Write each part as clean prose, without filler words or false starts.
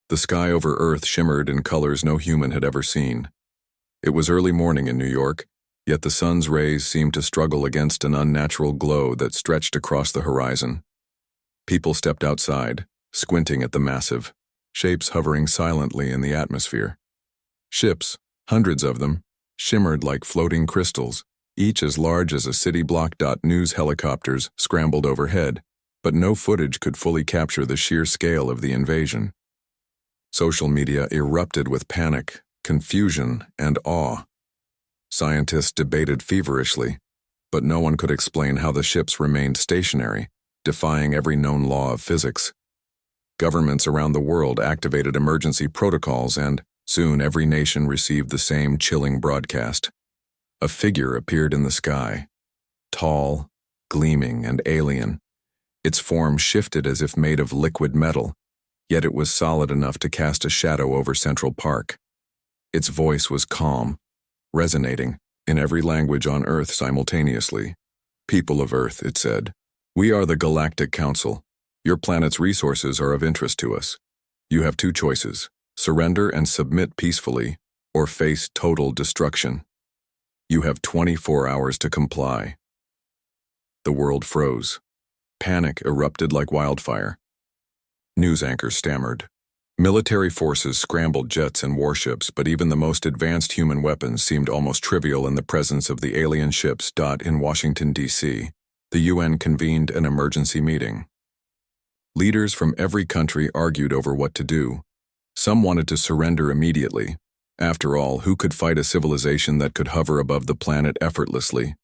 The sky over Earth shimmered in colors no human had ever seen. It was early morning in New York, yet the sun's rays seemed to struggle against an unnatural glow that stretched across the horizon. People stepped outside, squinting at the massive shapes hovering silently in the atmosphere. Ships, hundreds of them, shimmered like floating crystals, each as large as a city block. News helicopters scrambled overhead, but no footage could fully capture the sheer scale of the invasion. Social media erupted with panic, confusion, and awe. Scientists debated feverishly, but no one could explain how the ships remained stationary, defying every known law of physics. Governments around the world activated emergency protocols, and soon every nation received the same chilling broadcast. A figure appeared in the sky, tall, gleaming, and alien. Its form shifted as if made of liquid metal, yet it was solid enough to cast a shadow over Central Park. Its voice was calm, resonating in every language on Earth simultaneously. "People of Earth," it said, "we are the Galactic Council. Your planet's resources are of interest to us. You have two choices: surrender and submit peacefully, or face total destruction. You have 24 hours to comply." The world froze. Panic erupted like wildfire. News anchors stammered. Military forces scrambled jets and warships, but even the most advanced human weapons seemed almost trivial in the presence of the alien ships. In Washington, D.C., the UN convened an emergency meeting. Leaders from every country argued over what to do. Some wanted to surrender immediately. After all, who could fight a civilization that could hover above the planet effortlessly?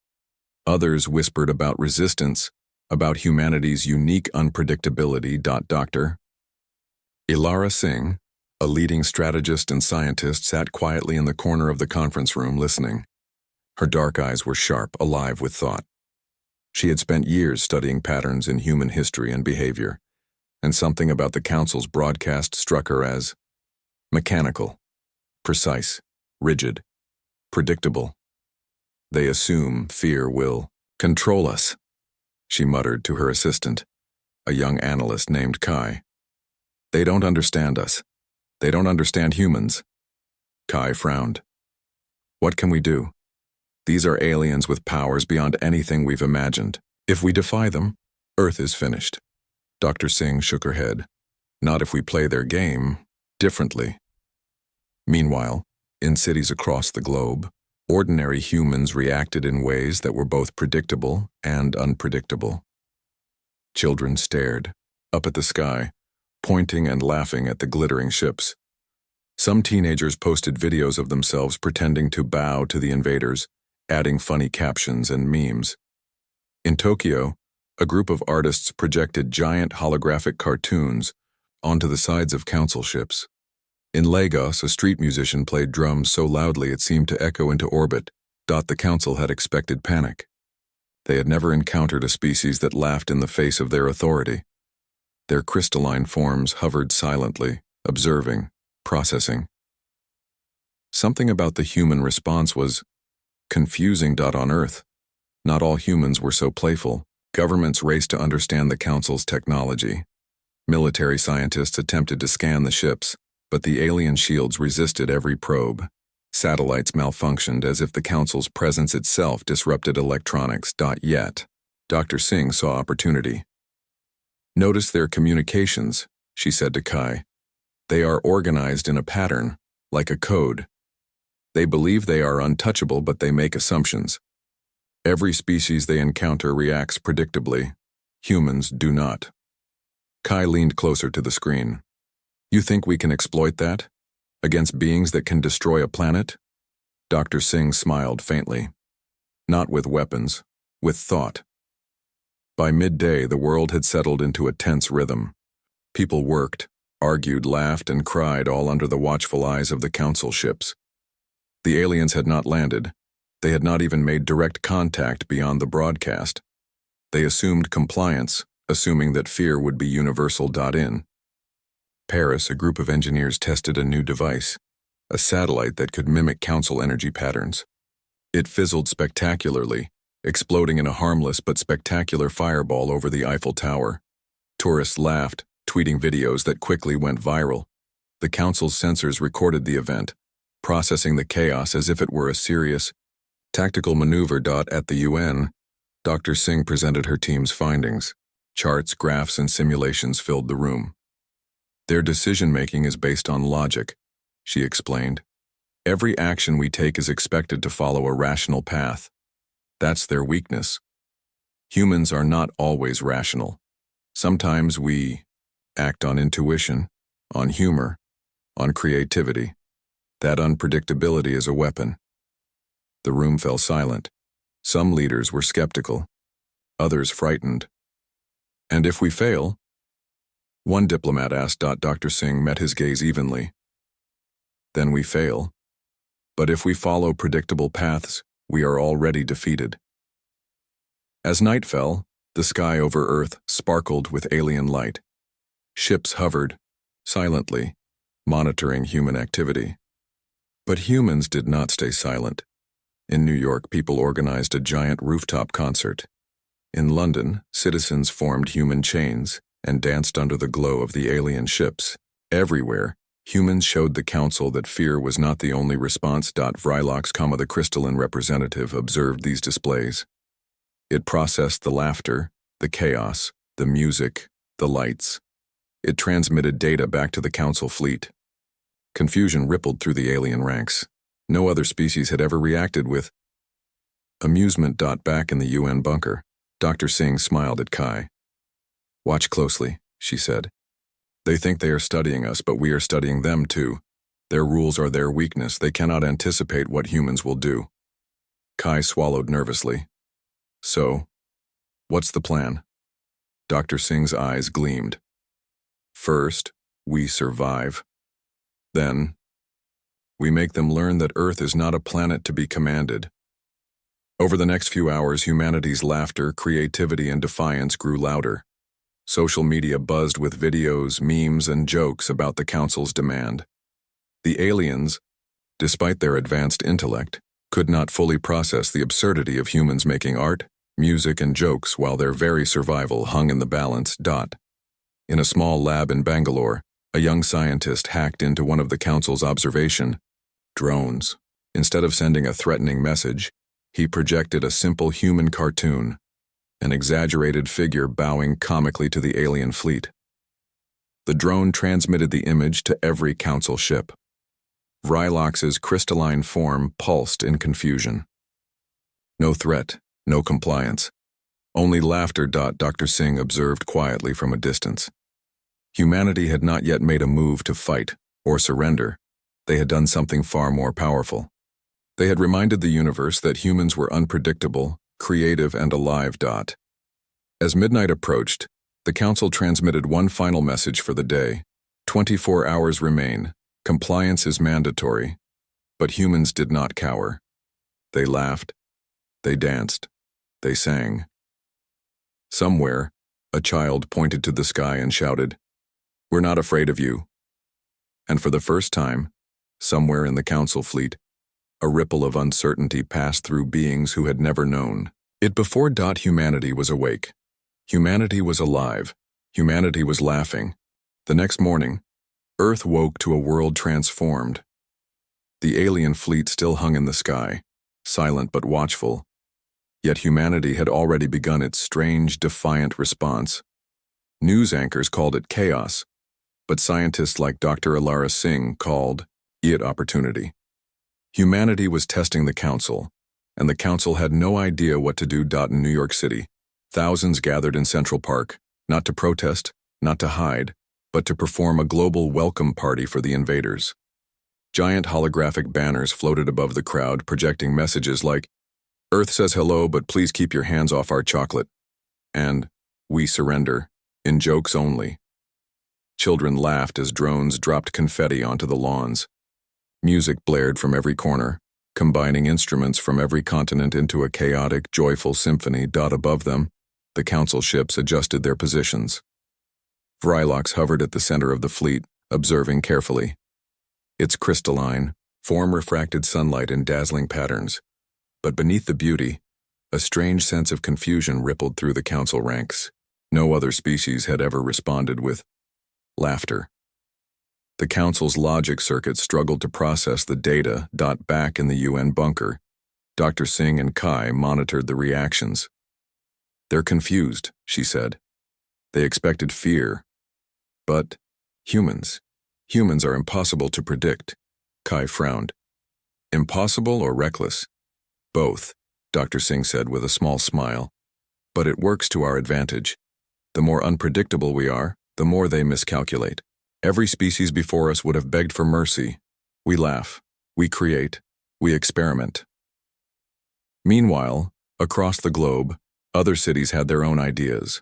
Others whispered about resistance, about humanity's unique unpredictability. Dr. Ilara Singh, a leading strategist and scientist, sat quietly in the corner of the conference room listening. Her dark eyes were sharp, alive with thought. She had spent years studying patterns in human history and behavior, and something about the Council's broadcast struck her as mechanical, precise, rigid, predictable. "They assume fear will control us," she muttered to her assistant, a young analyst named Kai. "They don't understand us. They don't understand humans." Kai frowned. "What can we do? These are aliens with powers beyond anything we've imagined. If we defy them, Earth is finished." Dr. Singh shook her head. "Not if we play their game differently." Meanwhile, in cities across the globe, ordinary humans reacted in ways that were both predictable and unpredictable. Children stared up at the sky, pointing and laughing at the glittering ships. Some teenagers posted videos of themselves pretending to bow to the invaders, adding funny captions and memes. In Tokyo, a group of artists projected giant holographic cartoons onto the sides of council ships. In Lagos, a street musician played drums so loudly it seemed to echo into orbit. The council had expected panic. They had never encountered a species that laughed in the face of their authority. Their crystalline forms hovered silently, observing, processing. Something about the human response was confusing. On Earth, not all humans were so playful. Governments raced to understand the Council's technology. Military scientists attempted to scan the ships, but the alien shields resisted every probe. Satellites malfunctioned as if the Council's presence itself disrupted electronics. Yet, Dr. Singh saw opportunity. "Notice their communications," she said to Kai. "They are organized in a pattern, like a code. They believe they are untouchable, but they make assumptions. Every species they encounter reacts predictably. Humans do not." Kai leaned closer to the screen. "You think we can exploit that? Against beings that can destroy a planet?" Dr. Singh smiled faintly. "Not with weapons, with thought." By midday, the world had settled into a tense rhythm. People worked, argued, laughed, and cried, all under the watchful eyes of the council ships. The aliens had not landed. They had not even made direct contact beyond the broadcast. They assumed compliance, assuming that fear would be universal. In Paris, a group of engineers tested a new device, a satellite that could mimic council energy patterns. It fizzled spectacularly, exploding in a harmless but spectacular fireball over the Eiffel Tower. Tourists laughed, tweeting videos that quickly went viral. The council's sensors recorded the event, processing the chaos as if it were a serious, tactical maneuver. At the UN, Dr. Singh presented her team's findings. Charts, graphs, and simulations filled the room. Their decision-making is based on logic, she explained. Every action we take is expected to follow a rational path. That's their weakness. Humans are not always rational. Sometimes we act on intuition, on humor, on creativity. That unpredictability is a weapon. The room fell silent. Some leaders were skeptical, others frightened. And if we fail? One diplomat asked. Dr. Singh met his gaze evenly. Then we fail. But if we follow predictable paths, we are already defeated. As night fell, the sky over Earth sparkled with alien light. Ships hovered, silently, monitoring human activity. But humans did not stay silent. In New York, people organized a giant rooftop concert. In London, citizens formed human chains and danced under the glow of the alien ships. Everywhere, humans showed the council that fear was not the only response. Vrylox, the crystalline representative, observed these displays. It processed the laughter, the chaos, the music, the lights. It transmitted data back to the council fleet. Confusion rippled through the alien ranks. No other species had ever reacted with amusement. Back in the UN bunker, Dr. Singh smiled at Kai. Watch closely, she said. They think they are studying us, but we are studying them too. Their rules are their weakness. They cannot anticipate what humans will do. Kai swallowed nervously. So, what's the plan? Dr. Singh's eyes gleamed. First, we survive. Then, we make them learn that Earth is not a planet to be commanded. Over the next few hours, humanity's laughter, creativity, and defiance grew louder. Social media buzzed with videos, memes, and jokes about the council's demand. The aliens, despite their advanced intellect, could not fully process the absurdity of humans making art, music, and jokes while their very survival hung in the balance. In a small lab in Bangalore, a young scientist hacked into one of the council's observation drones. Instead of sending a threatening message, he projected a simple human cartoon, an exaggerated figure bowing comically to the alien fleet. The drone transmitted the image to every council ship. Vrylox's crystalline form pulsed in confusion. No threat, no compliance. Only laughter. Dr. Singh observed quietly from a distance. Humanity had not yet made a move to fight or surrender. They had done something far more powerful. They had reminded the universe that humans were unpredictable, creative, and alive. As midnight approached, the council transmitted one final message for the day. 24 hours remain. Compliance is mandatory. But humans did not cower. They laughed. They danced. They sang. Somewhere, a child pointed to the sky and shouted, "We're not afraid of you." And for the first time, somewhere in the council fleet, a ripple of uncertainty passed through beings who had never known it before. Humanity was awake. Humanity was alive. Humanity was laughing. The next morning, Earth woke to a world transformed. The alien fleet still hung in the sky, silent but watchful. Yet humanity had already begun its strange, defiant response. News anchors called it chaos, but scientists like Dr. Alara Singh called it opportunity. Humanity was testing the council, and the council had no idea what to do. In New York City, thousands gathered in Central Park, not to protest, not to hide, but to perform a global welcome party for the invaders. Giant holographic banners floated above the crowd, projecting messages like, "Earth says hello, but please keep your hands off our chocolate," and "We surrender," in jokes only. Children laughed as drones dropped confetti onto the lawns. Music blared from every corner, combining instruments from every continent into a chaotic, joyful symphony. Above them, the council ships adjusted their positions. Vrylox hovered at the center of the fleet, observing carefully. Its crystalline form refracted sunlight in dazzling patterns, but beneath the beauty, a strange sense of confusion rippled through the council ranks. No other species had ever responded with laughter. The Council's logic circuit struggled to process the data. Back in the UN bunker, Dr. Singh and Kai monitored the reactions. "They're confused," she said. "They expected fear. But humans are impossible to predict." Kai frowned. "Impossible or reckless?" "Both," Dr. Singh said with a small smile. "But it works to our advantage. The more unpredictable we are, the more they miscalculate. Every species before us would have begged for mercy. We laugh, we create, we experiment." Meanwhile, across the globe, other cities had their own ideas.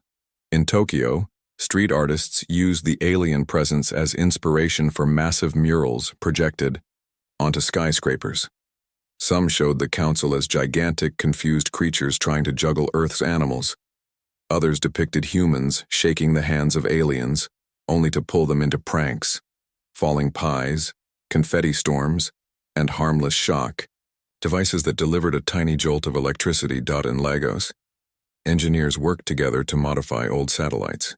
In Tokyo, street artists used the alien presence as inspiration for massive murals projected onto skyscrapers. Some showed the Council as gigantic, confused creatures trying to juggle Earth's animals. Others depicted humans shaking the hands of aliens, only to pull them into pranks, falling pies, confetti storms, and harmless shock, devices that delivered a tiny jolt of electricity. In Lagos, engineers worked together to modify old satellites.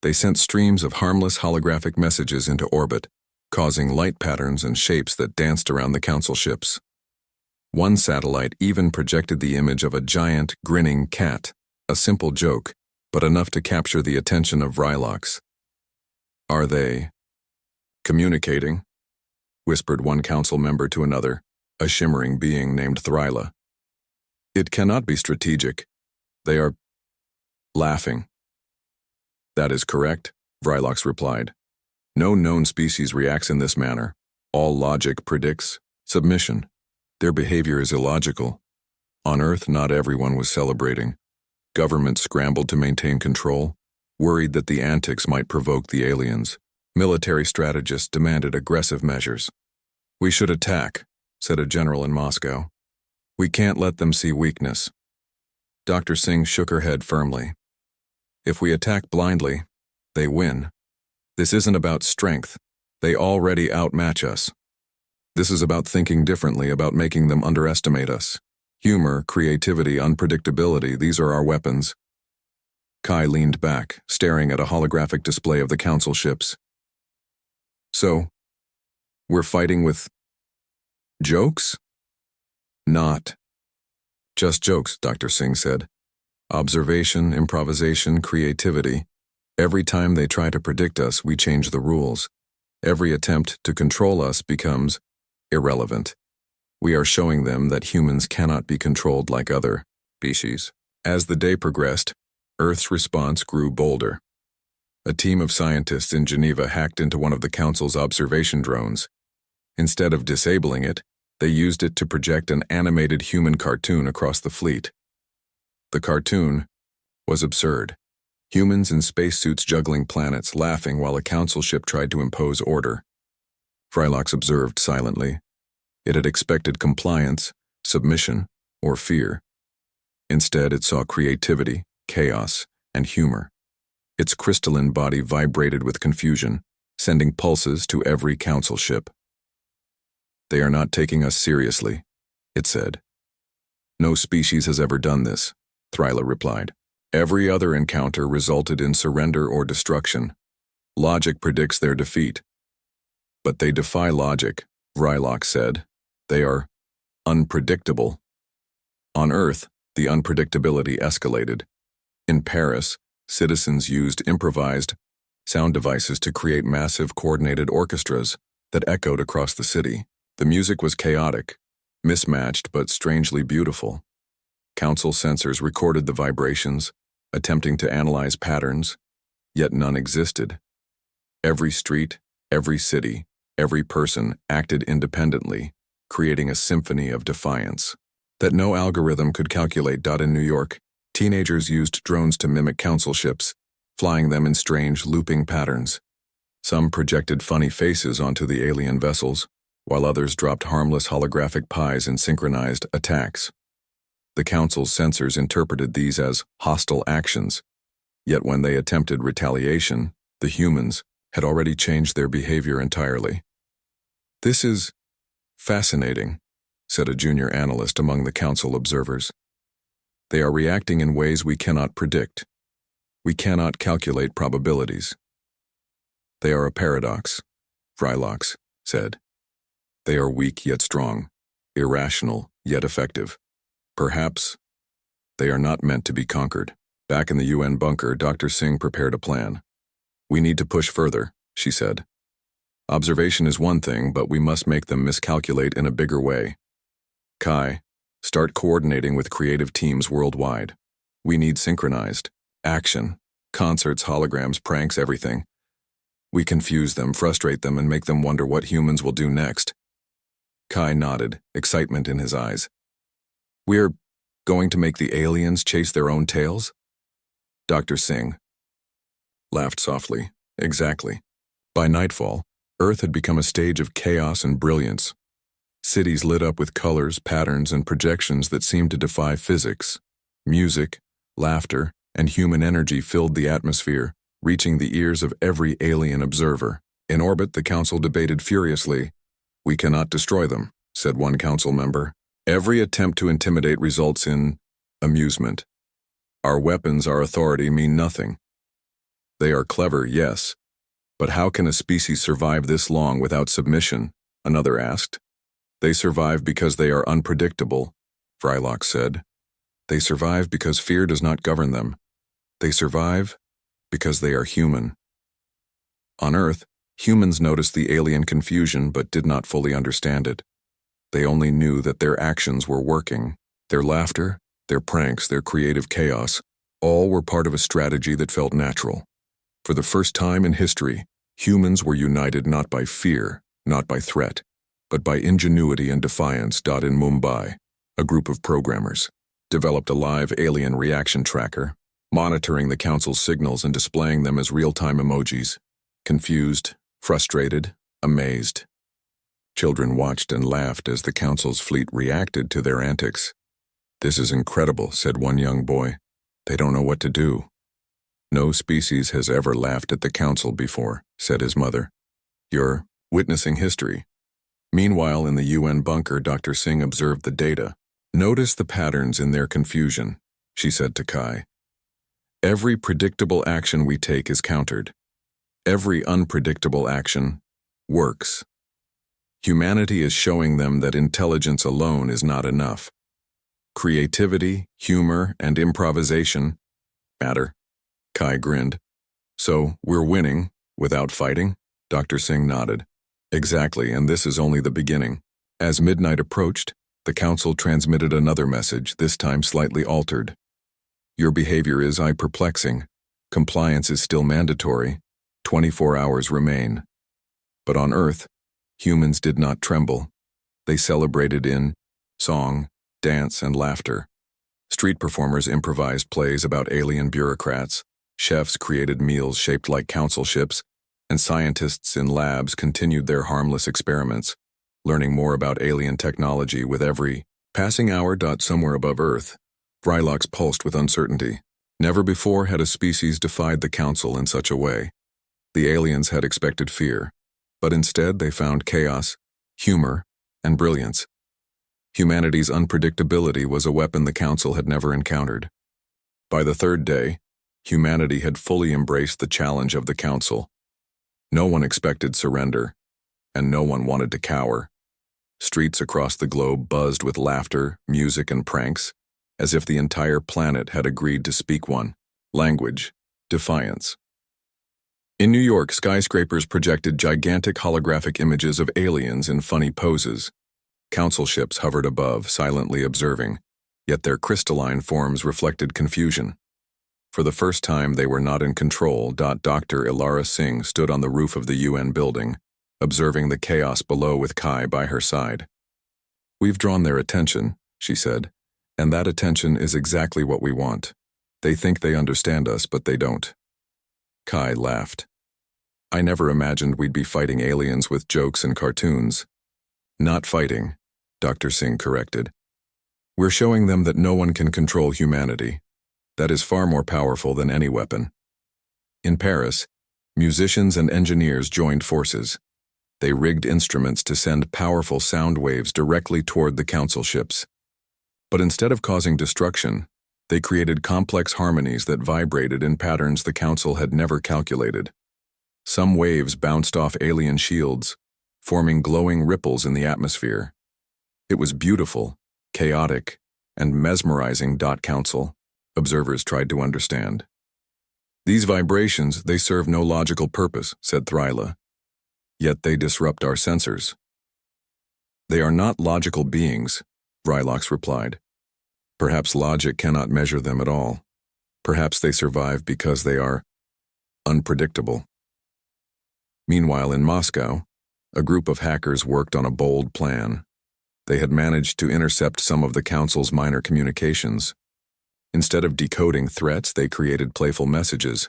They sent streams of harmless holographic messages into orbit, causing light patterns and shapes that danced around the Council ships. One satellite even projected the image of a giant, grinning cat, a simple joke, but enough to capture the attention of Rylox. "Are they communicating?" whispered one council member to another, a shimmering being named Thryla. "It cannot be strategic. They are laughing." "That is correct," Vrylox replied. "No known species reacts in this manner. All logic predicts submission. Their behavior is illogical. On Earth, not everyone was celebrating. Governments scrambled to maintain control, worried that the antics might provoke the aliens. Military strategists demanded aggressive measures. "We should attack," said a general in Moscow. "We can't let them see weakness." Dr. Singh shook her head firmly. "If we attack blindly, they win. This isn't about strength. They already outmatch us. This is about thinking differently, about making them underestimate us. Humor, creativity, unpredictability, these are our weapons." Kai leaned back, staring at a holographic display of the Council ships. "So, we're fighting with jokes?" "Not just jokes," Dr. Singh said. "Observation, improvisation, creativity. Every time they try to predict us, we change the rules. Every attempt to control us becomes irrelevant. We are showing them that humans cannot be controlled like other species." As the day progressed, Earth's response grew bolder. A team of scientists in Geneva hacked into one of the Council's observation drones. Instead of disabling it, they used it to project an animated human cartoon across the fleet. The cartoon was absurd. Humans in spacesuits juggling planets, laughing while a Council ship tried to impose order. Frylox observed silently. It had expected compliance, submission, or fear. Instead, it saw creativity, chaos, and humor. Its crystalline body vibrated with confusion, sending pulses to every Council ship. "They are not taking us seriously," it said. "No species has ever done this," Thryla replied. "Every other encounter resulted in surrender or destruction. Logic predicts their defeat." "But they defy logic," Vrylox said. "They are unpredictable." On Earth, the unpredictability escalated. In Paris, citizens used improvised sound devices to create massive coordinated orchestras that echoed across the city. The music was chaotic, mismatched but strangely beautiful. Council sensors recorded the vibrations, attempting to analyze patterns, yet none existed. Every street, every city, every person acted independently, creating a symphony of defiance that no algorithm could calculate. In New York, teenagers used drones to mimic Council ships, flying them in strange, looping patterns. Some projected funny faces onto the alien vessels, while others dropped harmless holographic pies in synchronized attacks. The Council's sensors interpreted these as hostile actions, yet when they attempted retaliation, the humans had already changed their behavior entirely. "This is fascinating," said a junior analyst among the Council observers. "They are reacting in ways we cannot predict. We cannot calculate probabilities." "They are a paradox," Frylox said. They are weak yet strong, irrational yet effective. Perhaps they are not meant to be conquered. Back in the UN bunker, Dr. Singh prepared a plan. We need to push further, she said. Observation is one thing, but we must make them miscalculate in a bigger way. Kai, start coordinating with creative teams worldwide. We need synchronized action, concerts, holograms, pranks, everything. We confuse them, frustrate them, and make them wonder what humans will do next. Kai nodded, excitement in his eyes. We're going to make the aliens chase their own tails? Dr. Singh laughed softly. Exactly. By nightfall, Earth had become a stage of chaos and brilliance. Cities lit up with colors, patterns, and projections that seemed to defy physics. Music, laughter, and human energy filled the atmosphere, reaching the ears of every alien observer. In orbit, the council debated furiously. We cannot destroy them, said one council member. Every attempt to intimidate results in amusement. Our weapons, our authority mean nothing. They are clever, yes. But how can a species survive this long without submission? Another asked. They survive because they are unpredictable, Frylock said. They survive because fear does not govern them. They survive because they are human. On Earth, humans noticed the alien confusion but did not fully understand it. They only knew that their actions were working. Their laughter, their pranks, their creative chaos, all were part of a strategy that felt natural. For the first time in history, humans were united not by fear, not by threat, but by ingenuity and defiance. In Mumbai, a group of programmers developed a live alien reaction tracker, monitoring the council's signals and displaying them as real-time emojis. Confused, frustrated, amazed. Children watched and laughed as the council's fleet reacted to their antics. This is incredible, said one young boy. They don't know what to do. No species has ever laughed at the council before, said his mother. You're witnessing history. Meanwhile, in the UN bunker, Dr. Singh observed the data. Notice the patterns in their confusion, she said to Kai. Every predictable action we take is countered. Every unpredictable action works. Humanity is showing them that intelligence alone is not enough. Creativity, humor, and improvisation matter. Kai grinned. So, we're winning, without fighting? Dr. Singh nodded. Exactly, and this is only the beginning. As midnight approached, the council transmitted another message, this time slightly altered. Your behavior is perplexing. Compliance is still mandatory. 24 hours remain. But on Earth, humans did not tremble. They celebrated in song, dance, and laughter. Street performers improvised plays about alien bureaucrats, chefs created meals shaped like council ships, and scientists in labs continued their harmless experiments, learning more about alien technology with every passing hour. Somewhere above Earth, Frylox pulsed with uncertainty. Never before had a species defied the council in such a way. The aliens had expected fear, but instead they found chaos, humor, and brilliance. Humanity's unpredictability was a weapon the council had never encountered. By the third day, humanity had fully embraced the challenge of the council. No one expected surrender, and no one wanted to cower. Streets across the globe buzzed with laughter, music, and pranks, as if the entire planet had agreed to speak one language: defiance. In New York, skyscrapers projected gigantic holographic images of aliens in funny poses. Council ships hovered above, silently observing, yet their crystalline forms reflected confusion. For the first time, they were not in control. Dr. Ilara Singh stood on the roof of the UN building, observing the chaos below with Kai by her side. We've drawn their attention, she said, and that attention is exactly what we want. They think they understand us, but they don't. Kai laughed. I never imagined we'd be fighting aliens with jokes and cartoons. Not fighting, Dr. Singh corrected. We're showing them that no one can control humanity. That is far more powerful than any weapon. In Paris, musicians and engineers joined forces. They rigged instruments to send powerful sound waves directly toward the council ships. But instead of causing destruction, they created complex harmonies that vibrated in patterns the council had never calculated. Some waves bounced off alien shields, forming glowing ripples in the atmosphere. It was beautiful, chaotic, and mesmerizing. Council. Observers tried to understand. These vibrations, they serve no logical purpose, said Thryla. Yet they disrupt our sensors. They are not logical beings, Vrylox replied. Perhaps logic cannot measure them at all. Perhaps they survive because they are unpredictable. Meanwhile, in Moscow, a group of hackers worked on a bold plan. They had managed to intercept some of the Council's minor communications. Instead of decoding threats, they created playful messages.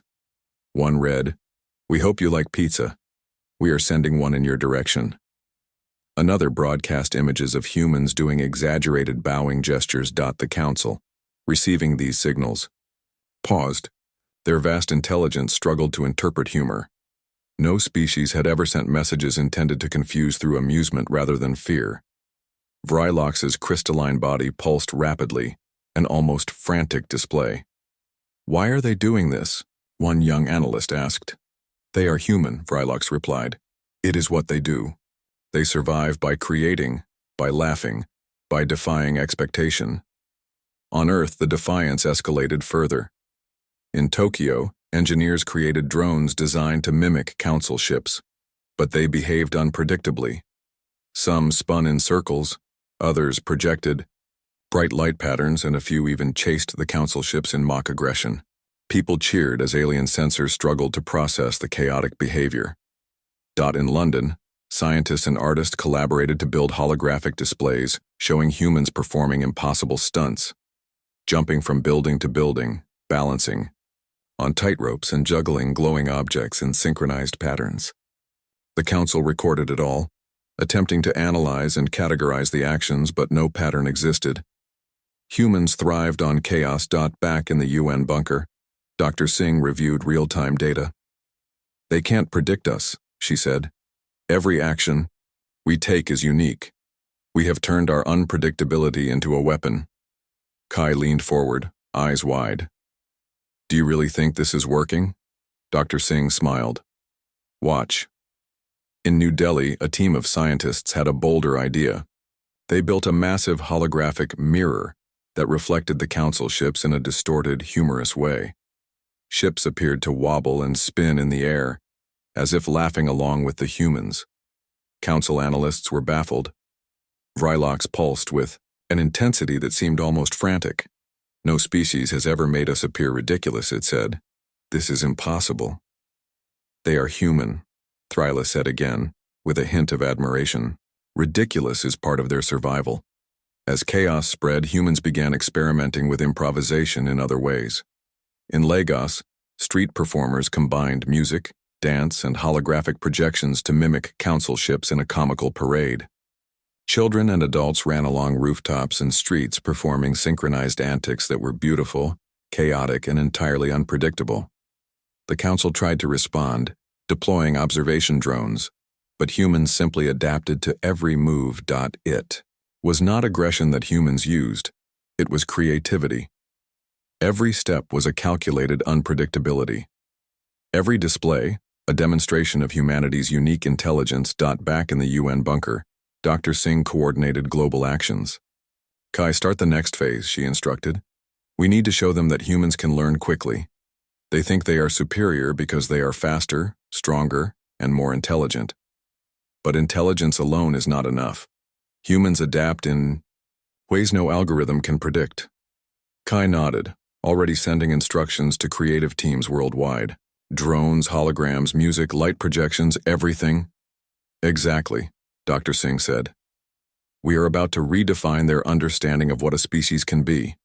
One read, "We hope you like pizza. We are sending one in your direction." Another broadcast images of humans doing exaggerated bowing gestures. The Council, receiving these signals, paused. Their vast intelligence struggled to interpret humor. No species had ever sent messages intended to confuse through amusement rather than fear. Vrylox's crystalline body pulsed rapidly, an almost frantic display. "Why are they doing this?" one young analyst asked. "They are human," Vrylox replied. "It is what they do. They survive by creating, by laughing, by defying expectation." On Earth, the defiance escalated further. In Tokyo, engineers created drones designed to mimic Council ships, but they behaved unpredictably. Some spun in circles, others projected bright light patterns, and a few even chased the Council ships in mock aggression. People cheered as alien sensors struggled to process the chaotic behavior. In London, scientists and artists collaborated to build holographic displays showing humans performing impossible stunts, jumping from building to building, balancing on tightropes and juggling glowing objects in synchronized patterns. The Council recorded it all, attempting to analyze and categorize the actions, but no pattern existed. Humans thrived on chaos. Back in the UN bunker, Dr. Singh reviewed real-time data. "They can't predict us," she said. "Every action we take is unique. We have turned our unpredictability into a weapon." Kai leaned forward, eyes wide. "Do you really think this is working?" Dr. Singh smiled. "Watch." In New Delhi, a team of scientists had a bolder idea. They built a massive holographic mirror that reflected the Council ships in a distorted, humorous way. Ships appeared to wobble and spin in the air, as if laughing along with the humans. Council analysts were baffled. Vrylox pulsed with an intensity that seemed almost frantic. "No species has ever made us appear ridiculous," it said. "This is impossible." "They are human," Thryla said again, with a hint of admiration. "Ridiculous is part of their survival." As chaos spread, humans began experimenting with improvisation in other ways. In Lagos, street performers combined music, dance, and holographic projections to mimic Council ships in a comical parade. Children and adults ran along rooftops and streets performing synchronized antics that were beautiful, chaotic, and entirely unpredictable. The Council tried to respond, deploying observation drones, but humans simply adapted to every move. It was not aggression that humans used, it was creativity. Every step was a calculated unpredictability. Every display, a demonstration of humanity's unique intelligence. Back in the UN bunker, Dr. Singh coordinated global actions. "Kai, start the next phase," she instructed. "We need to show them that humans can learn quickly. They think they are superior because they are faster, stronger, and more intelligent. But intelligence alone is not enough. Humans adapt in ways no algorithm can predict." Kai nodded, already sending instructions to creative teams worldwide. "Drones, holograms, music, light projections, everything." "Exactly," Dr. Singh said. "We are about to redefine their understanding of what a species can be."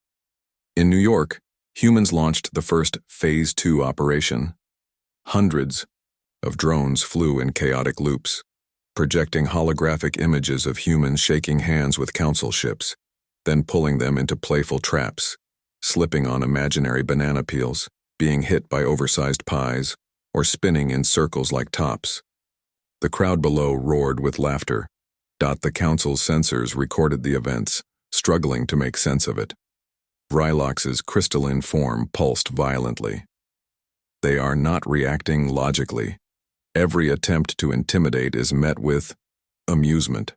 In New York, humans launched the first Phase 2 operation. Hundreds of drones flew in chaotic loops, projecting holographic images of humans shaking hands with Council ships, then pulling them into playful traps, slipping on imaginary banana peels, being hit by oversized pies, or spinning in circles like tops. The crowd below roared with laughter. The Council's sensors recorded the events, struggling to make sense of it. Vrylox's crystalline form pulsed violently. "They are not reacting logically. Every attempt to intimidate is met with amusement.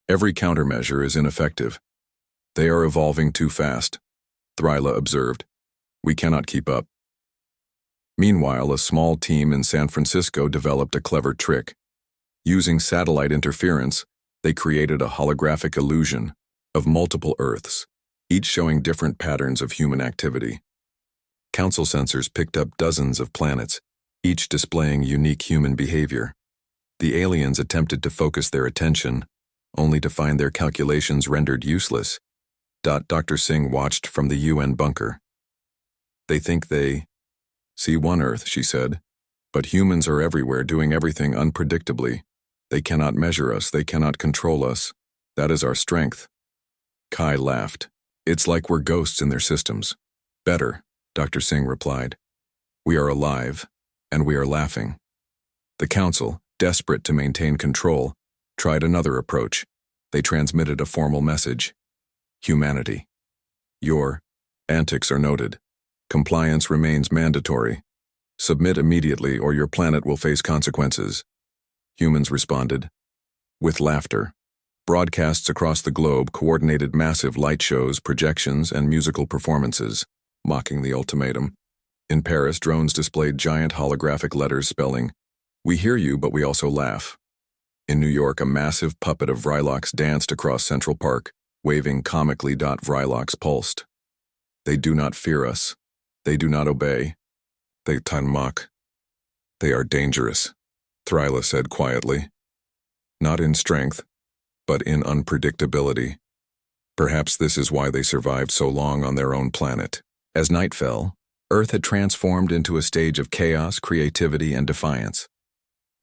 Every countermeasure is ineffective. They are evolving too fast, Thryla observed. We cannot keep up. Meanwhile, a small team in San Francisco developed a clever trick. Using satellite interference, they created a holographic illusion of multiple Earths, each showing different patterns of human activity. Council sensors picked up dozens of planets, each displaying unique human behavior. The aliens attempted to focus their attention, only to find their calculations rendered useless. Dr. Singh watched from the UN bunker. They think they see one Earth, she said, but humans are everywhere doing everything unpredictably. They cannot measure us, they cannot control us. That is our strength. Kai laughed. It's like we're ghosts in their systems. Better, Dr. Singh replied. We are alive, and we are laughing. The council, desperate to maintain control, tried another approach. They transmitted a formal message. Humanity. Your antics are noted. Compliance remains mandatory. Submit immediately or your planet will face consequences. Humans responded with laughter. Broadcasts across the globe coordinated massive light shows, projections, and musical performances, mocking the ultimatum. In Paris, drones displayed giant holographic letters spelling, "We hear you, but we also laugh." In New York, a massive puppet of Vrylox danced across Central Park, waving comically. Vrylox pulsed. They do not fear us. They do not obey. They mock. They are dangerous, Thryla said quietly. Not in strength, but in unpredictability. Perhaps this is why they survived so long on their own planet. As night fell, Earth had transformed into a stage of chaos, creativity, and defiance.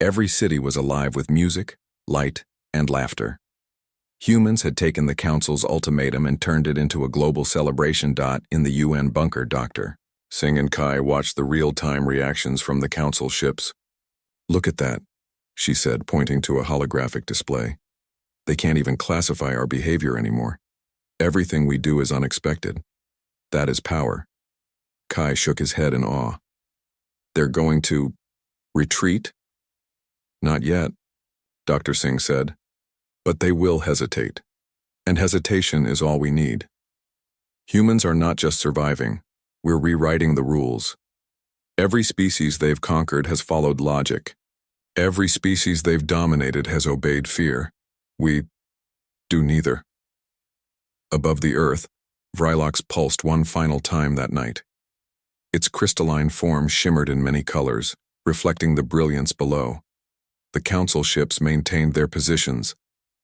Every city was alive with music, light, and laughter. Humans had taken the Council's ultimatum and turned it into a global celebration. In the UN bunker, Dr. Singh and Kai watched the real-time reactions from the Council ships. Look at that, she said, pointing to a holographic display. They can't even classify our behavior anymore. Everything we do is unexpected. That is power. Kai shook his head in awe. They're going to retreat? Not yet, Dr. Singh said. But they will hesitate. And hesitation is all we need. Humans are not just surviving. We're rewriting the rules. Every species they've conquered has followed logic. Every species they've dominated has obeyed fear. We do neither. Above the Earth, Vrylox pulsed one final time that night. Its crystalline form shimmered in many colors, reflecting the brilliance below. The Council ships maintained their positions,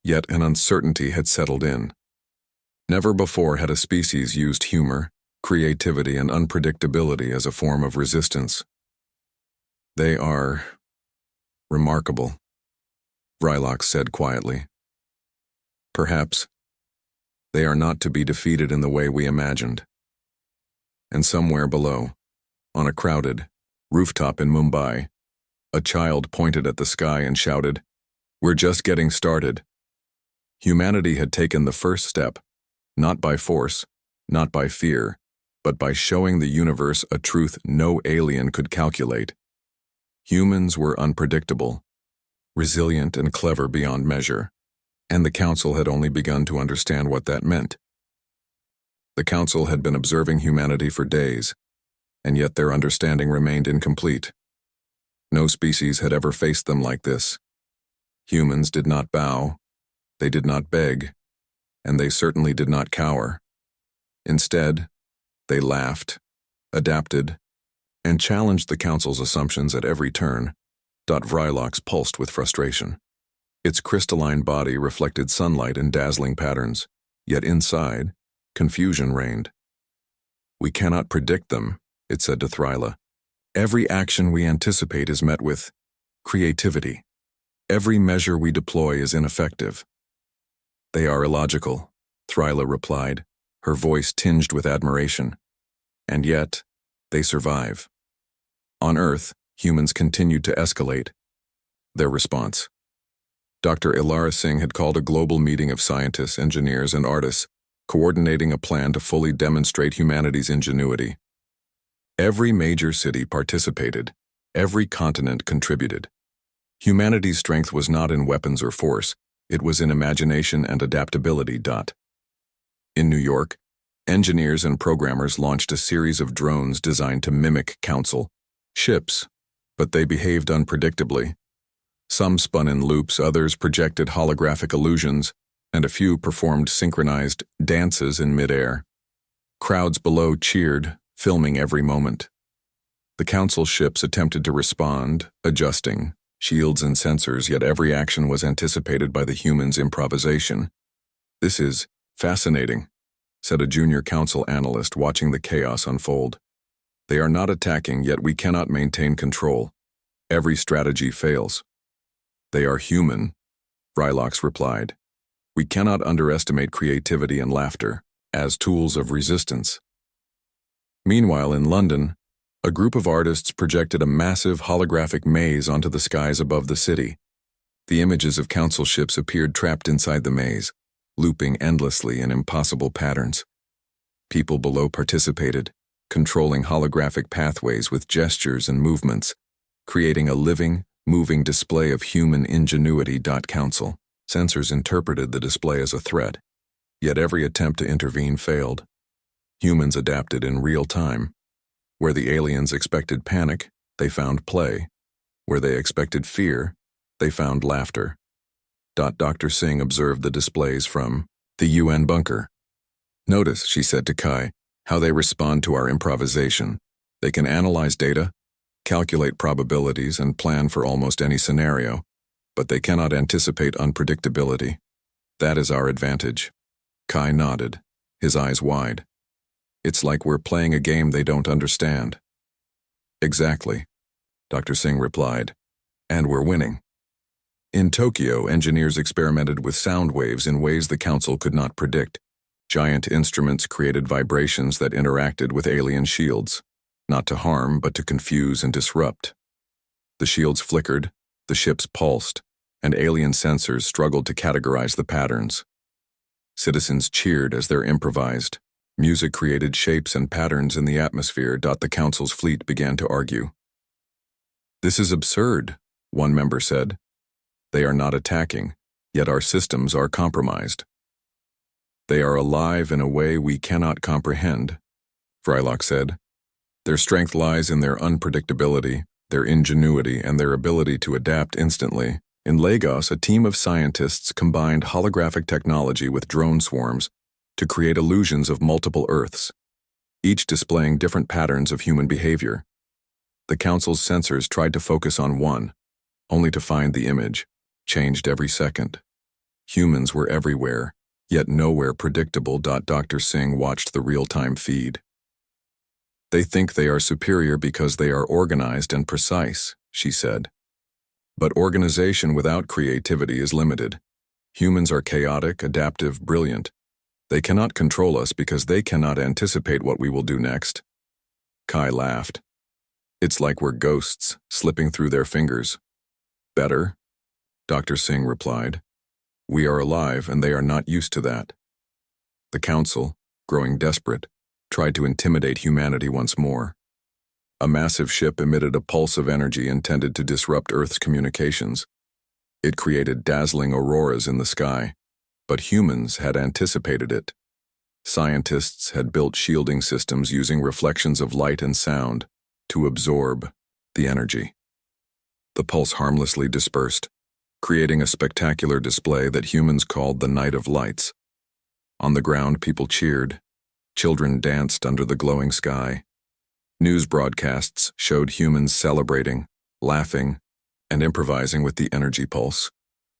yet an uncertainty had settled in. Never before had a species used humor, creativity, and unpredictability as a form of resistance. They are remarkable, Vrylox said quietly. Perhaps they are not to be defeated in the way we imagined. And somewhere below, on a crowded rooftop in Mumbai, a child pointed at the sky and shouted, "We're just getting started." Humanity had taken the first step, not by force, not by fear, but by showing the universe a truth no alien could calculate. Humans were unpredictable, resilient and clever beyond measure, and the Council had only begun to understand what that meant. The Council had been observing humanity for days, and yet their understanding remained incomplete. No species had ever faced them like this. Humans did not bow, they did not beg, and they certainly did not cower. Instead, they laughed, adapted, and challenged the Council's assumptions at every turn. Vrylox pulsed with frustration. Its crystalline body reflected sunlight in dazzling patterns, yet inside, confusion reigned. We cannot predict them, it said to Thryla. Every action we anticipate is met with creativity. Every measure we deploy is ineffective. They are illogical, Thryla replied, her voice tinged with admiration. And yet, they survive. On Earth, humans continued to escalate. Their response. Dr. Ilara Singh had called a global meeting of scientists, engineers, and artists, coordinating a plan to fully demonstrate humanity's ingenuity. Every major city participated, Every continent contributed. Humanity's strength was not in weapons or force, it was in imagination and adaptability. In New York, engineers and programmers launched a series of drones designed to mimic council ships, but they behaved unpredictably. Some spun in loops, others projected holographic illusions, and a few performed synchronized dances in midair. Crowds below cheered, filming every moment. The council ships attempted to respond, adjusting shields and sensors, yet every action was anticipated by the humans' improvisation. "This is fascinating," said a junior council analyst watching the chaos unfold. "They are not attacking, yet we cannot maintain control. Every strategy fails." "They are human," Rylox replied. "We cannot underestimate creativity and laughter as tools of resistance." Meanwhile, in London, a group of artists projected a massive holographic maze onto the skies above the city. The images of council ships appeared trapped inside the maze, looping endlessly in impossible patterns. People below participated, controlling holographic pathways with gestures and movements, creating a living, moving display of human ingenuity. Council sensors interpreted the display as a threat, yet every attempt to intervene failed. Humans adapted in real time. Where the aliens expected panic, they found play. Where they expected fear, they found laughter. Dr. Singh observed the displays from the UN bunker. "Notice," she said to Kai, "how they respond to our improvisation. They can analyze data, calculate probabilities, and plan for almost any scenario, but they cannot anticipate unpredictability. That is our advantage." Kai nodded, his eyes wide. "It's like we're playing a game they don't understand." "Exactly," Dr. Singh replied, "and we're winning." In Tokyo, engineers experimented with sound waves in ways the council could not predict. Giant instruments created vibrations that interacted with alien shields, not to harm but to confuse and disrupt. The shields flickered, the ships pulsed, and alien sensors struggled to categorize the patterns. Citizens cheered as they improvised. Music created shapes and patterns in the atmosphere. The council's fleet began to argue. "This is absurd," one member said. "They are not attacking, yet our systems are compromised." "They are alive in a way we cannot comprehend," Frylock said. "Their strength lies in their unpredictability, their ingenuity, and their ability to adapt instantly." In Lagos, a team of scientists combined holographic technology with drone swarms to create illusions of multiple Earths, each displaying different patterns of human behavior. The council's sensors tried to focus on one, only to find the image changed every second. Humans were everywhere, yet nowhere predictable. Dr. Singh watched the real-time feed. "They think they are superior because they are organized and precise," she said. "But organization without creativity is limited. Humans are chaotic, adaptive, brilliant. They cannot control us because they cannot anticipate what we will do next." Kai laughed. "It's like we're ghosts, slipping through their fingers." "Better," Dr. Singh replied. "We are alive and they are not used to that." The council, growing desperate, tried to intimidate humanity once more. A massive ship emitted a pulse of energy intended to disrupt Earth's communications. It created dazzling auroras in the sky, but humans had anticipated it. Scientists had built shielding systems using reflections of light and sound to absorb the energy. The pulse harmlessly dispersed, creating a spectacular display that humans called the Night of Lights. On the ground, people cheered. Children danced under the glowing sky. News broadcasts showed humans celebrating, laughing, and improvising with the energy pulse,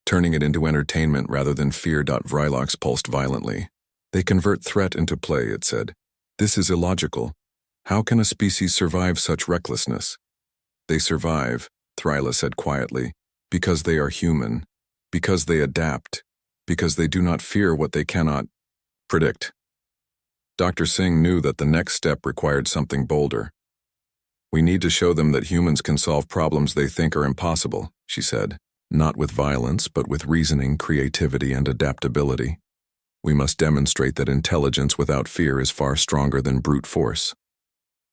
turning it into entertainment rather than fear. Vrylox pulsed violently. "They convert threat into play," it said. "This is illogical. How can a species survive such recklessness?" "They survive," Thryla said quietly, "because they are human, because they adapt, because they do not fear what they cannot predict." Dr. Singh knew that the next step required something bolder. "We need to show them that humans can solve problems they think are impossible," she said. "Not with violence, but with reasoning, creativity, and adaptability. We must demonstrate that intelligence without fear is far stronger than brute force."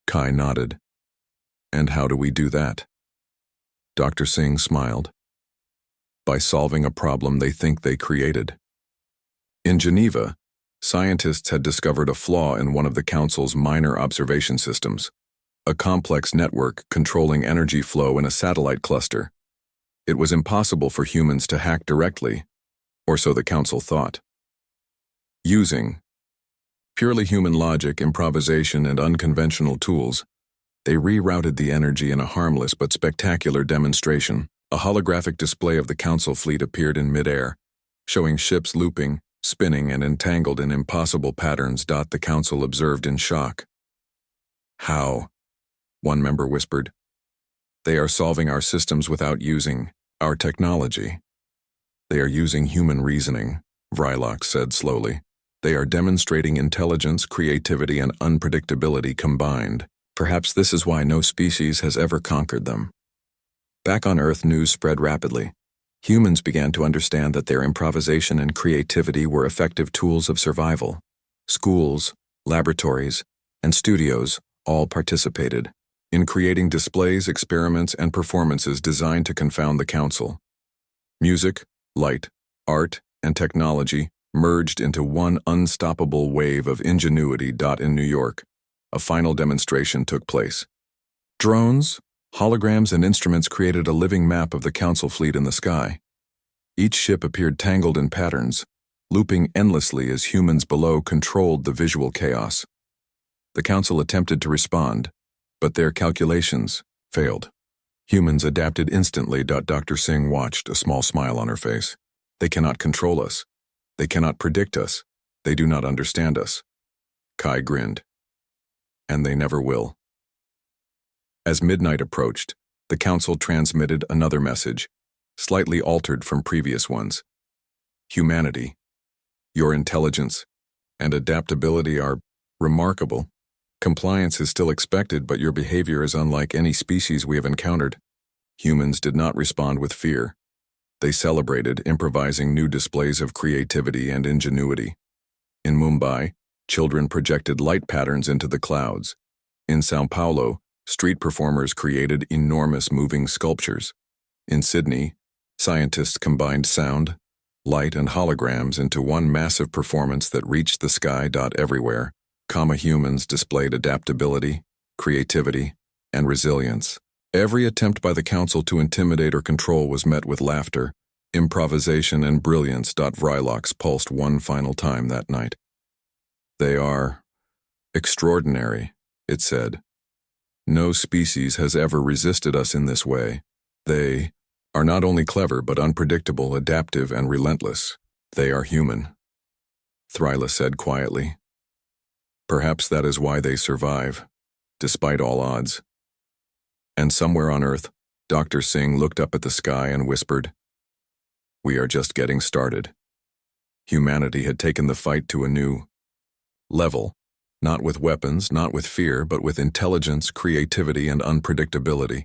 Kai nodded. "And how do we do that?" Dr. Singh smiled. By solving a problem they think they created. In Geneva, scientists had discovered a flaw in one of the Council's minor observation systems, a complex network controlling energy flow in a satellite cluster. It was impossible for humans to hack directly, or so the Council thought. Using purely human logic, improvisation, and unconventional tools, they rerouted the energy in a harmless but spectacular demonstration. A holographic display of the Council fleet appeared in midair, showing ships looping, spinning, and entangled in impossible patterns. The Council observed in shock. How? One member whispered. They are solving our systems without using our technology. They are using human reasoning, Vrylock said slowly. They are demonstrating intelligence, creativity, and unpredictability combined. Perhaps this is why no species has ever conquered them. Back on Earth, news spread rapidly. Humans began to understand that their improvisation and creativity were effective tools of survival. Schools, laboratories, and studios all participated in creating displays, experiments, and performances designed to confound the Council. Music, light, art, and technology merged into one unstoppable wave of ingenuity. In New York, a final demonstration took place. Drones, holograms, and instruments created a living map of the Council fleet in the sky. Each ship appeared tangled in patterns, looping endlessly as humans below controlled the visual chaos. The Council attempted to respond, but their calculations failed. Humans adapted instantly. Dr. Singh watched, a small smile on her face. They cannot control us. They cannot predict us. They do not understand us. Kai grinned. And they never will. As midnight approached, the Council transmitted another message, slightly altered from previous ones. Humanity, your intelligence and adaptability are remarkable. Compliance is still expected, but your behavior is unlike any species we have encountered. Humans did not respond with fear. They celebrated, improvising new displays of creativity and ingenuity. In Mumbai, children projected light patterns into the clouds. In São Paulo, street performers created enormous moving sculptures. In Sydney, scientists combined sound, light, and holograms into one massive performance that reached the sky. Everywhere, humans displayed adaptability, creativity, and resilience. Every attempt by the Council to intimidate or control was met with laughter, improvisation, and brilliance. Vrylock's pulsed one final time that night. They are extraordinary, it said. No species has ever resisted us in this way. They are not only clever but unpredictable, adaptive, and relentless. They are human, Thryla said quietly. Perhaps that is why they survive, despite all odds. And somewhere on Earth, Dr. Singh looked up at the sky and whispered, "We are just getting started." Humanity had taken the fight to a new level, not with weapons, not with fear, but with intelligence, creativity, and unpredictability.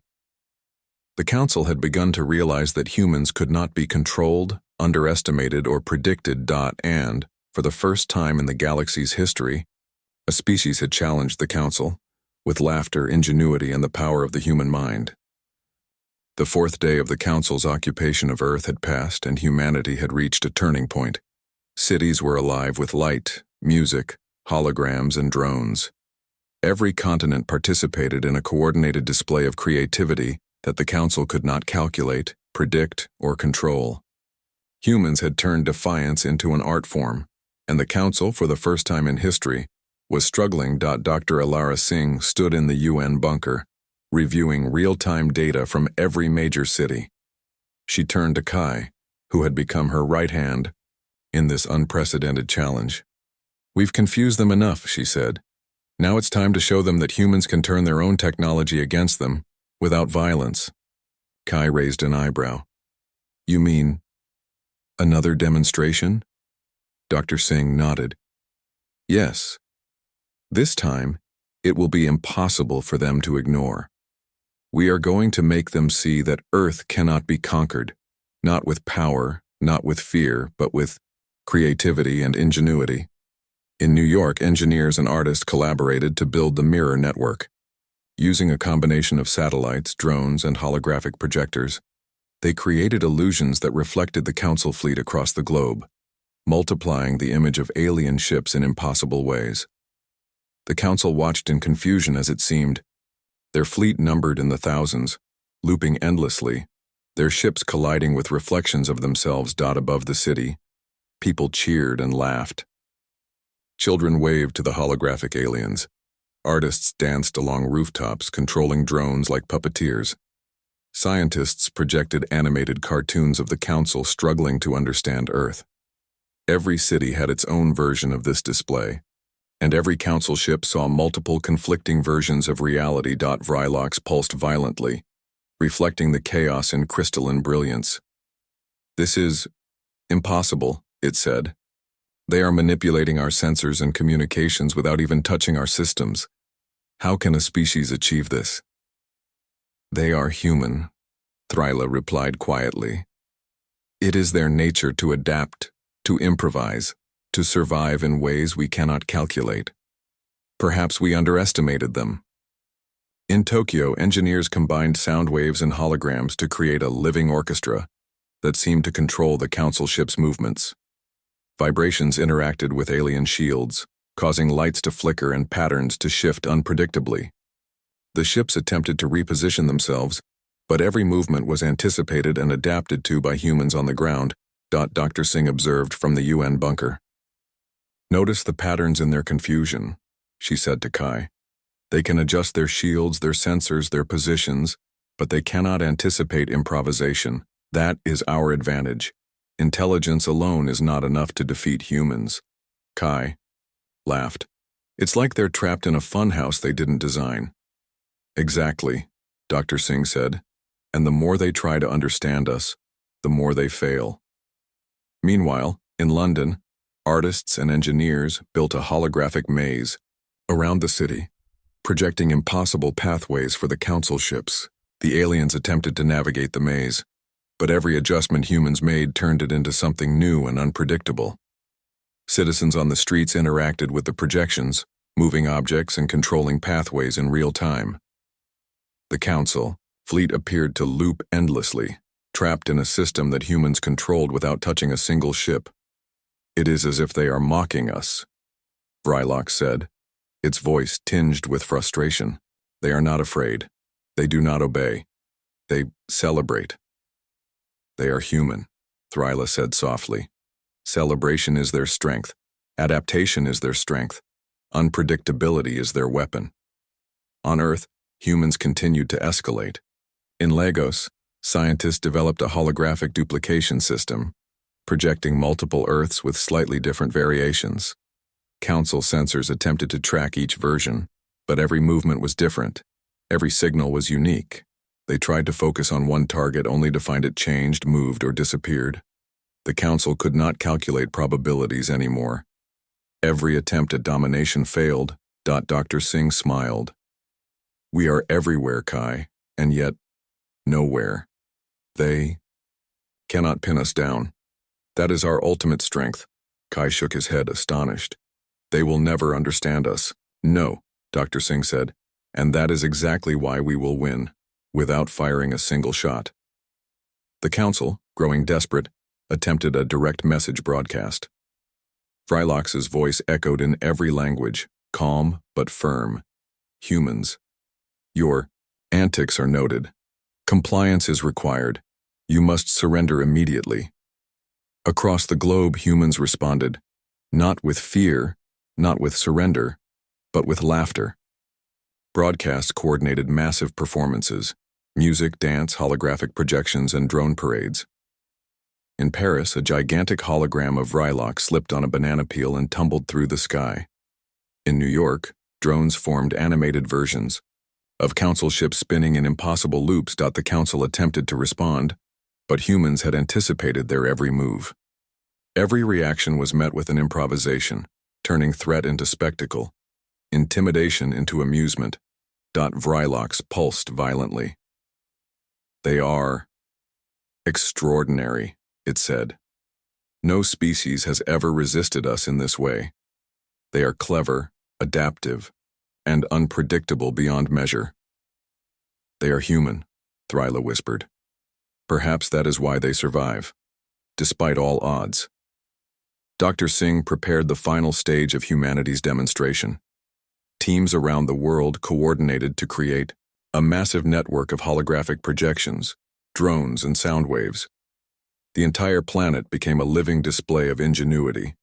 The Council had begun to realize that humans could not be controlled, underestimated, or predicted. And, for the first time in the galaxy's history, a species had challenged the Council, with laughter, ingenuity, and the power of the human mind. The fourth day of the Council's occupation of Earth had passed, and humanity had reached a turning point. Cities were alive with light, music, holograms, and drones. Every continent participated in a coordinated display of creativity that the Council could not calculate, predict, or control. Humans had turned defiance into an art form, and the Council, for the first time in history, was struggling. Dr. Alara Singh stood in the UN bunker, reviewing real-time data from every major city. She turned to Kai, who had become her right hand in this unprecedented challenge. "We've confused them enough," she said. "Now it's time to show them that humans can turn their own technology against them, without violence." Kai raised an eyebrow. "You mean another demonstration?" Dr. Singh nodded. "Yes. This time, it will be impossible for them to ignore. We are going to make them see that Earth cannot be conquered, not with power, not with fear, but with creativity and ingenuity." In New York, engineers and artists collaborated to build the Mirror Network. Using a combination of satellites, drones, and holographic projectors, they created illusions that reflected the Council fleet across the globe, multiplying the image of alien ships in impossible ways. The Council watched in confusion as it seemed. Their fleet numbered in the thousands, looping endlessly, their ships colliding with reflections of themselves above the city. People cheered and laughed. Children waved to the holographic aliens. Artists danced along rooftops, controlling drones like puppeteers. Scientists projected animated cartoons of the Council struggling to understand Earth. Every city had its own version of this display, and every Council ship saw multiple conflicting versions of reality. Vrylox pulsed violently, reflecting the chaos in crystalline brilliance. "This is impossible," it said. "They are manipulating our sensors and communications without even touching our systems. How can a species achieve this?" "They are human," Thryla replied quietly. "It is their nature to adapt, to improvise, to survive in ways we cannot calculate. Perhaps we underestimated them." In Tokyo, engineers combined sound waves and holograms to create a living orchestra that seemed to control the Council ship's movements. Vibrations interacted with alien shields, causing lights to flicker and patterns to shift unpredictably. The ships attempted to reposition themselves, but every movement was anticipated and adapted to by humans on the ground. Dr. Singh observed from the UN bunker. "Notice the patterns in their confusion," she said to Kai. "They can adjust their shields, their sensors, their positions, but they cannot anticipate improvisation. That is our advantage. Intelligence alone is not enough to defeat humans." Kai laughed. "It's like they're trapped in a funhouse they didn't design." "Exactly," Dr. Singh said, "and the more they try to understand us, the more they fail." Meanwhile, in London, artists and engineers built a holographic maze around the city, projecting impossible pathways for the Council ships. The aliens attempted to navigate the maze, but every adjustment humans made turned it into something new and unpredictable. Citizens on the streets interacted with the projections, moving objects and controlling pathways in real time. The Council fleet appeared to loop endlessly, trapped in a system that humans controlled without touching a single ship. "It is as if they are mocking us," Vrylox said, its voice tinged with frustration. "They are not afraid. They do not obey. They celebrate." "They are human," Thryla said softly. "Celebration is their strength. Adaptation is their strength. Unpredictability is their weapon." On Earth, humans continued to escalate. In Lagos, scientists developed a holographic duplication system, projecting multiple Earths with slightly different variations. Council sensors attempted to track each version, but every movement was different. Every signal was unique. They tried to focus on one target only to find it changed, moved, or disappeared. The Council could not calculate probabilities anymore. Every attempt at domination failed. Dr. Singh smiled. "We are everywhere, Kai, and yet nowhere. They cannot pin us down. That is our ultimate strength." Kai shook his head, astonished. "They will never understand us." "No," Dr. Singh said, "and that is exactly why we will win, without firing a single shot." The Council, growing desperate, attempted a direct message broadcast. Vrylox's voice echoed in every language, calm but firm. "Humans, your antics are noted. Compliance is required. You must surrender immediately." Across the globe, humans responded, not with fear, not with surrender, but with laughter. Broadcasts coordinated massive performances: music, dance, holographic projections, and drone parades. In Paris, a gigantic hologram of Vrylox slipped on a banana peel and tumbled through the sky. In New York, drones formed animated versions of Council ships spinning in impossible loops. The Council attempted to respond, but humans had anticipated their every move. Every reaction was met with an improvisation, turning threat into spectacle, intimidation into amusement. Vrylox pulsed violently. "They are extraordinary," it said. "No species has ever resisted us in this way. They are clever, adaptive, and unpredictable beyond measure." They are human, Thrila whispered. Perhaps that is why they survive, despite all odds. Dr. Singh prepared the final stage of humanity's demonstration. Teams around the world coordinated to create a massive network of holographic projections, drones, and sound waves. The entire planet became a living display of ingenuity.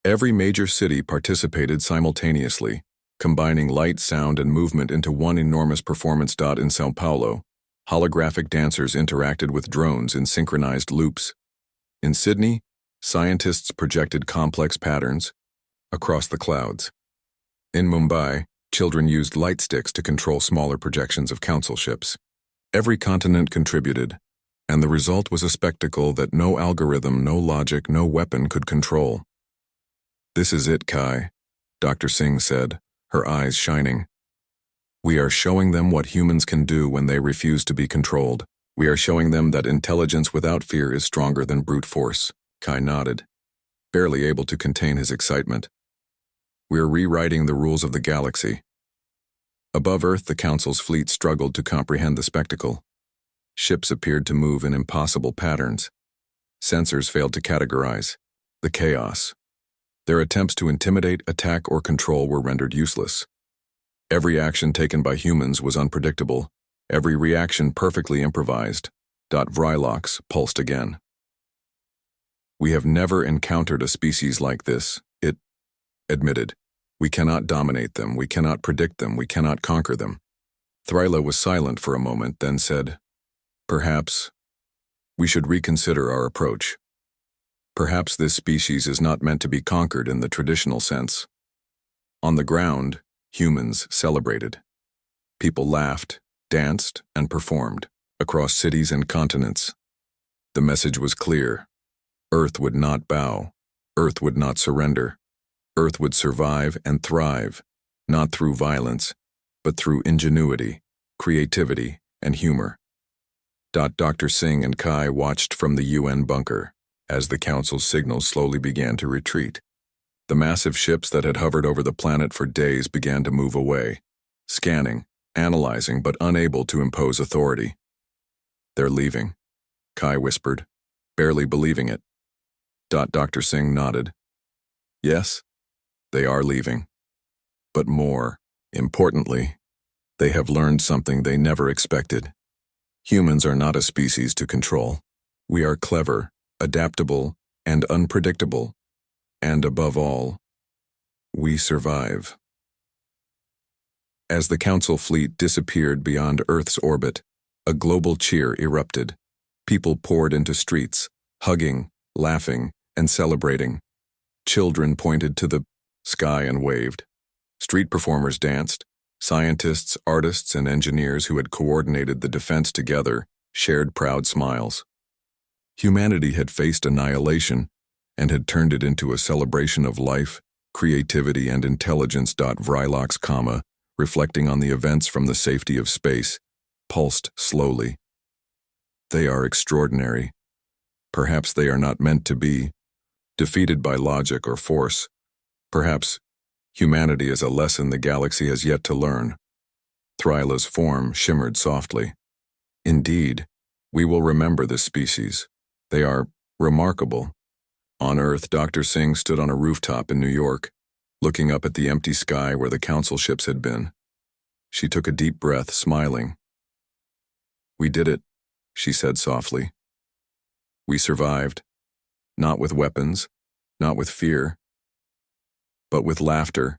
Every major city participated simultaneously, combining light, sound, and movement into one enormous performance. In São Paulo, holographic dancers interacted with drones in synchronized loops. In Sydney, scientists projected complex patterns across the clouds. In Mumbai, children used light sticks to control smaller projections of council ships. Every continent contributed, and the result was a spectacle that no algorithm, no logic, no weapon could control. This is it, Kai, Dr. Singh said, her eyes shining. We are showing them what humans can do when they refuse to be controlled. We are showing them that intelligence without fear is stronger than brute force. Kai nodded, barely able to contain his excitement. We're rewriting the rules of the galaxy. Above Earth, the Council's fleet struggled to comprehend the spectacle. Ships appeared to move in impossible patterns. Sensors failed to categorize. The chaos. Their attempts to intimidate, attack, or control were rendered useless. Every action taken by humans was unpredictable, every reaction perfectly improvised. Vrylox pulsed again. We have never encountered a species like this, it admitted. We cannot dominate them, we cannot predict them, we cannot conquer them. Thrila was silent for a moment, then said, Perhaps we should reconsider our approach. Perhaps this species is not meant to be conquered in the traditional sense. On the ground, humans celebrated. People laughed, danced, and performed across cities and continents. The message was clear. Earth would not bow. Earth would not surrender. Earth would survive and thrive, not through violence, but through ingenuity, creativity, and humor. Dr. Singh and Kai watched from the UN bunker as the Council's signals slowly began to retreat. The massive ships that had hovered over the planet for days began to move away, scanning, analyzing, but unable to impose authority. They're leaving, Kai whispered, barely believing it. Dr. Singh nodded. Yes, they are leaving. But more importantly, they have learned something they never expected. Humans are not a species to control. We are clever, adaptable, and unpredictable. And above all, we survive. As the Council fleet disappeared beyond Earth's orbit, a global cheer erupted. People poured into streets, hugging, laughing, and celebrating. Children pointed to the sky and waved. Street performers danced. Scientists, artists, and engineers who had coordinated the defense together shared proud smiles. Humanity had faced annihilation and had turned it into a celebration of life, creativity, and intelligence. Vrylox, reflecting on the events from the safety of space, pulsed slowly. They are extraordinary. Perhaps they are not meant to be, defeated by logic or force. Perhaps humanity is a lesson the galaxy has yet to learn. Thryla's form shimmered softly. Indeed, we will remember this species. They are remarkable. On Earth, Dr. Singh stood on a rooftop in New York, looking up at the empty sky where the Council ships had been. She took a deep breath, smiling. We did it, she said softly. We survived, not with weapons, not with fear, but with laughter,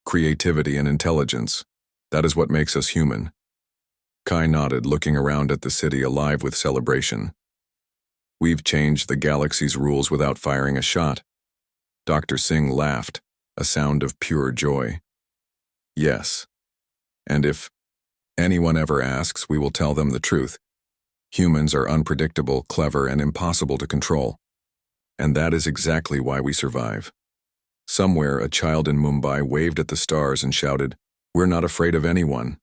creativity, and intelligence. That is what makes us human. Kai nodded, looking around at the city alive with celebration. We've changed the galaxy's rules without firing a shot. Dr. Singh laughed, a sound of pure joy. Yes. And if anyone ever asks, we will tell them the truth. Humans are unpredictable, clever, and impossible to control. And that is exactly why we survive. Somewhere, a child in Mumbai waved at the stars and shouted, "We're not afraid of anyone."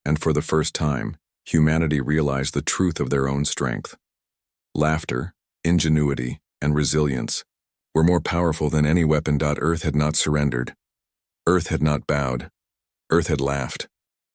And for the first time, humanity realized the truth of their own strength. Laughter, ingenuity, and resilience were more powerful than any weapon. Earth had not surrendered. Earth had not bowed. Earth had laughed.